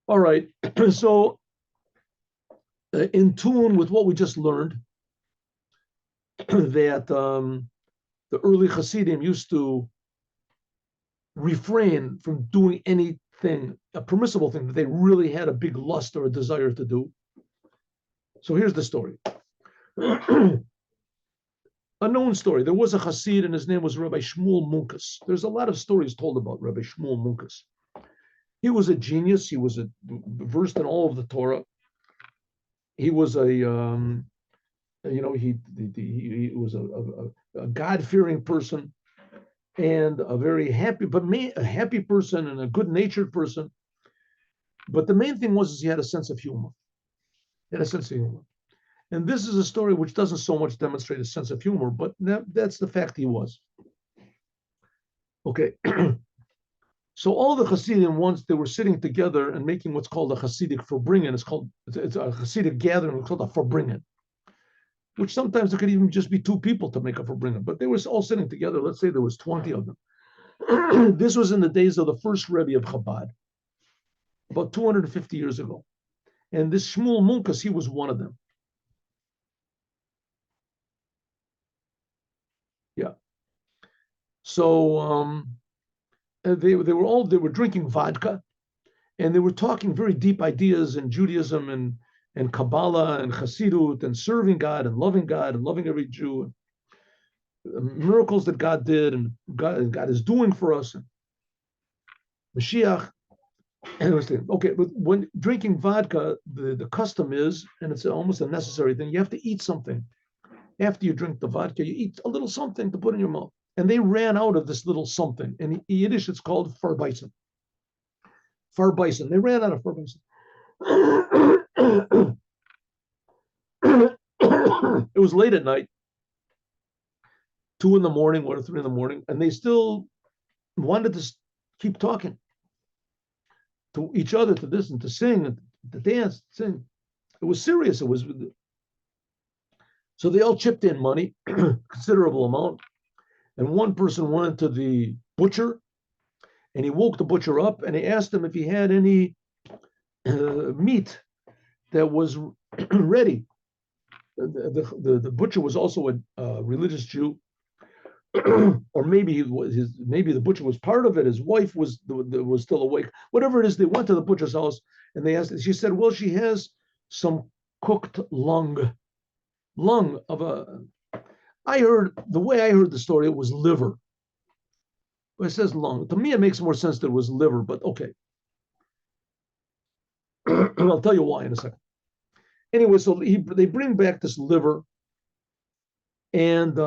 All right. So, in tune with what we just learned, that the early Hasidim used to refrain from doing anything, a permissible thing that they really had a big lust or a desire to do. So here's the story. A known story. There was a Hasid, and his name was Rabbi Shmuel Munkus. There's a lot of stories told about Rabbi Shmuel Munkus. He was a genius. He was versed in all of the Torah. He was he was a God-fearing person and a very happy, a happy person and a good-natured person. But the main thing was he had a sense of humor. He had a sense of humor. And this is a story which doesn't so much demonstrate a sense of humor, but that's the fact he was. Okay. So all the Hasidim, once they were sitting together and making what's called a Hasidic Verbringen, it's a Hasidic gathering, it's called a Verbringen, which sometimes it could even just be two people to make a Verbringen, but they were all sitting together. Let's say there was 20 of them. This was in the days of the first Rebbe of Chabad, about 250 years ago. And this Shmuel Munkus, he was one of them. Yeah. So they were drinking vodka, and they were talking very deep ideas in Judaism and Kabbalah and Chassidut and serving God and loving every Jew, and miracles that God did and God is doing for us, and Mashiach. And it was okay, but when drinking vodka, the custom is, and it's almost a necessary thing, you have to eat something. After you drink the vodka, you eat a little something to put in your mouth. And they ran out of this little something. In Yiddish, it's called farbison. Farbison. They ran out of farbison. It was late at night, 2 in the morning, 1 or 3 in the morning, and they still wanted to keep talking to each other, to this and to sing and to dance, sing. It was serious. It was. So they all chipped in money, considerable amount. And one person went to the butcher, and he woke the butcher up, and he asked him if he had any meat that was ready. The butcher was also a religious Jew, or maybe maybe the butcher was part of it. His wife was still awake. Whatever it is, they went to the butcher's house, and they asked. She said, "Well, she has some cooked lung of a." The way I heard the story, it was liver. But it says lung. To me, it makes more sense that it was liver, but okay. I'll tell you why in a second. Anyway, so they bring back this liver, and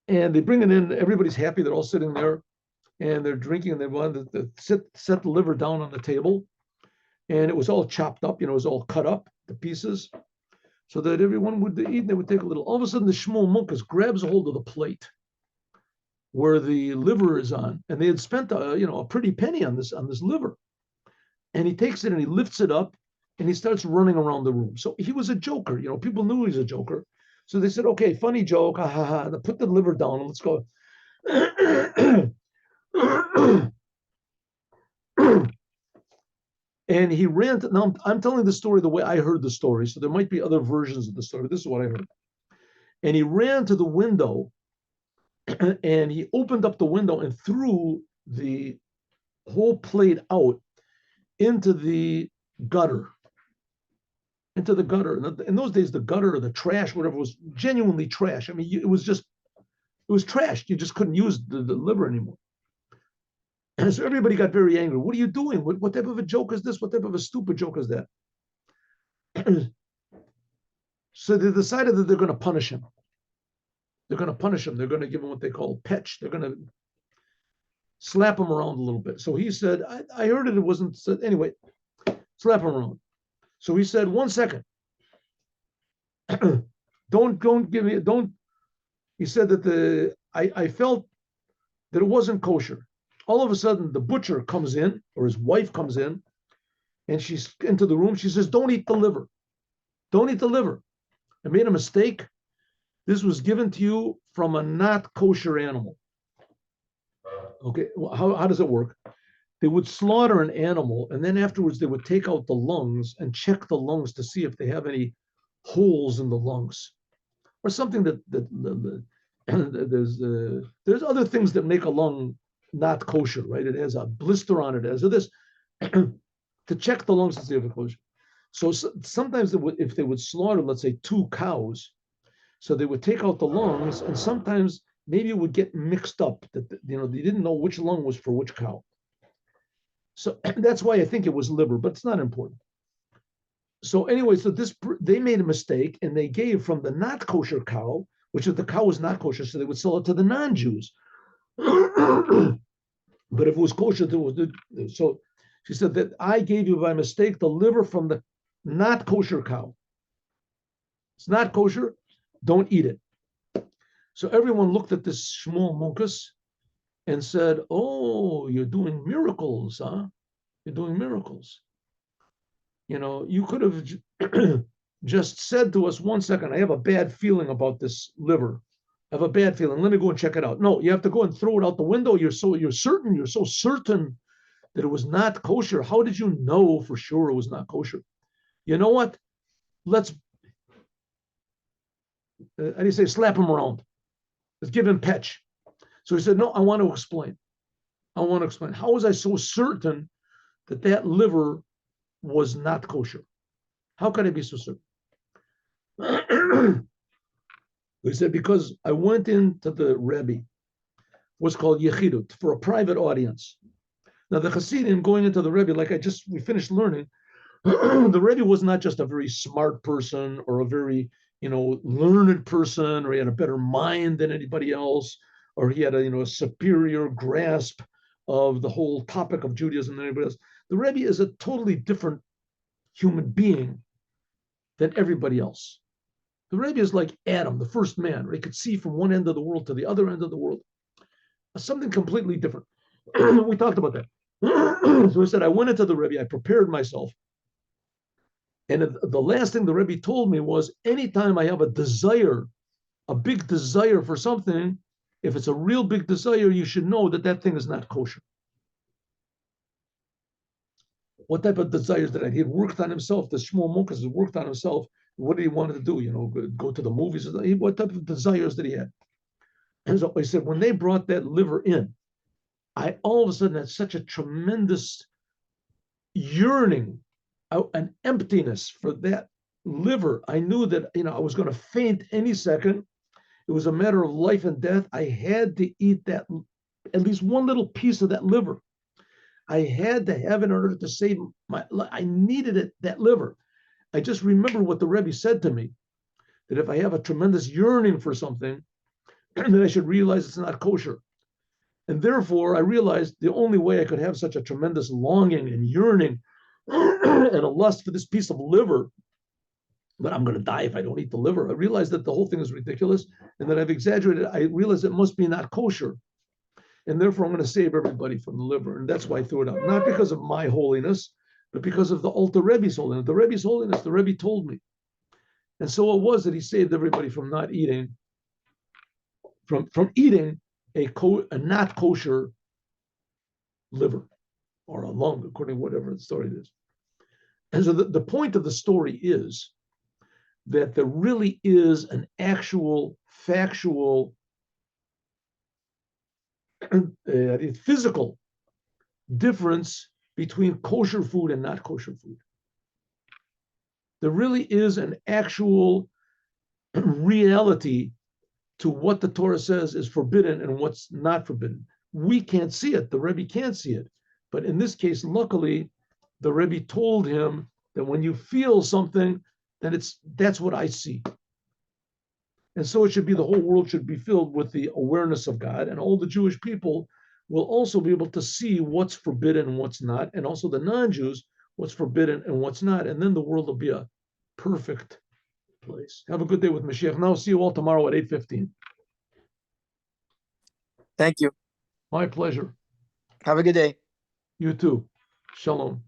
they bring it in. Everybody's happy. They're all sitting there, and they're drinking, and they wanted to set the liver down on the table, and it was all chopped up. It was all cut up to pieces, so that everyone would eat. They would take a little. All of a sudden, the Shmuel Munkus grabs a hold of the plate where the liver is on, and they had spent a pretty penny on this liver, and he takes it and he lifts it up, and he starts running around the room. So he was a joker. People knew he was a joker. So they said, okay, funny joke, ha ha ha. Put the liver down and let's go. And he ran. Now I'm telling the story the way I heard the story. So there might be other versions of the story, but this is what I heard. And he ran to the window, and he opened up the window and threw the whole plate out into the gutter. Into the gutter. And in those days, the gutter or the trash, whatever, was genuinely trash. I mean, it was trashed. You just couldn't use the liver anymore. And so everybody got very angry. What are you doing? What type of a joke is this? What type of a stupid joke is that? So they decided that they're going to punish him. They're going to punish him. They're going to give him what they call petch. They're going to slap him around a little bit. So he said, I heard it wasn't, anyway, slap him around. So he said, 1 second. Don't give me, don't. He said that I felt that it wasn't kosher. All of a sudden, the butcher comes in, or his wife comes in, and she's into the room. She says, don't eat the liver. Don't eat the liver. I made a mistake. This was given to you from a not kosher animal. Okay, well, how does it work? they would slaughter an animal, and then afterwards they would take out the lungs and check the lungs to see if they have any holes in the lungs or something there's other things that make a lung not kosher, right? It has a blister on it, as of this, to check the lungs to see if it's kosher. So sometimes if they would slaughter, let's say, 2 cows, so they would take out the lungs, and sometimes maybe it would get mixed up that they didn't know which lung was for which cow. So that's why I think it was liver, but it's not important. So anyway, so they made a mistake, and they gave from the not kosher cow, which if the cow was not kosher, so they would sell it to the non-Jews. But if it was kosher, so she said that I gave you by mistake the liver from the not kosher cow. It's not kosher, don't eat it. So everyone looked at this Shmuel Munkus and said, "Oh, you're doing miracles, huh? You're doing miracles. You could have just said to us, 1 second, I have a bad feeling about this liver. I have a bad feeling. Let me go and check it out." No, you have to go and throw it out the window. You're so certain that it was not kosher. How did you know for sure it was not kosher? You know what? Let's, how do you say, slap him around. Let's give him petch. So he said, no, I want to explain. How was I so certain that liver was not kosher? How could I be so certain? He said, because I went into the Rebbe, what's called Yechidut, for a private audience. Now, the Chassidim going into the Rebbe, like we finished learning, the Rebbe was not just a very smart person or a very, learned person, or he had a better mind than anybody else, or he had a superior grasp of the whole topic of Judaism than anybody else. The Rebbe is a totally different human being than everybody else. The Rebbe is like Adam, the first man, where he could see from one end of the world to the other end of the world. Something completely different. We talked about that. So he said, I went into the Rebbe, I prepared myself. And the last thing the Rebbe told me was, anytime I have a desire, a big desire for something, if it's a real big desire, you should know that thing is not kosher. What type of desires did I? He had worked on himself. The Shmuel Munkus had worked on himself. What did he want to do? Go to the movies. What type of desires did he have? And so he said, when they brought that liver in, I all of a sudden had such a tremendous yearning, an emptiness for that liver. I knew that I was going to faint any second. It was a matter of life and death. I had to eat that, at least one little piece of that liver. I had to have it in order to save I needed it, that liver. I just remember what the Rebbe said to me, that if I have a tremendous yearning for something, then I should realize it's not kosher. And therefore, I realized the only way I could have such a tremendous longing and yearning and a lust for this piece of liver, that I'm going to die if I don't eat the liver. I realized that the whole thing is ridiculous and that I've exaggerated. I realized it must be not kosher. And therefore, I'm going to save everybody from the liver. And that's why I threw it out. Not because of my holiness, but because of the Alter Rebbe's holiness. The Rebbe's holiness, the Rebbe told me. And so it was that he saved everybody from not eating, from eating a not kosher liver or a lung, according to whatever the story is. And so the point of the story is that there really is an actual, factual, physical difference between kosher food and not kosher food. There really is an actual reality to what the Torah says is forbidden and what's not forbidden. We can't see it. The Rebbe can't see it. But in this case, luckily, the Rebbe told him that when you feel something, then that's what I see. And so it should be, the whole world should be filled with the awareness of God, and all the Jewish people will also be able to see what's forbidden and what's not, and also the non-Jews, what's forbidden and what's not. And then the world will be a perfect place. Have a good day with Mashiach. Now, see you all tomorrow at 8:15. Thank you. My pleasure. Have a good day. You too. Shalom.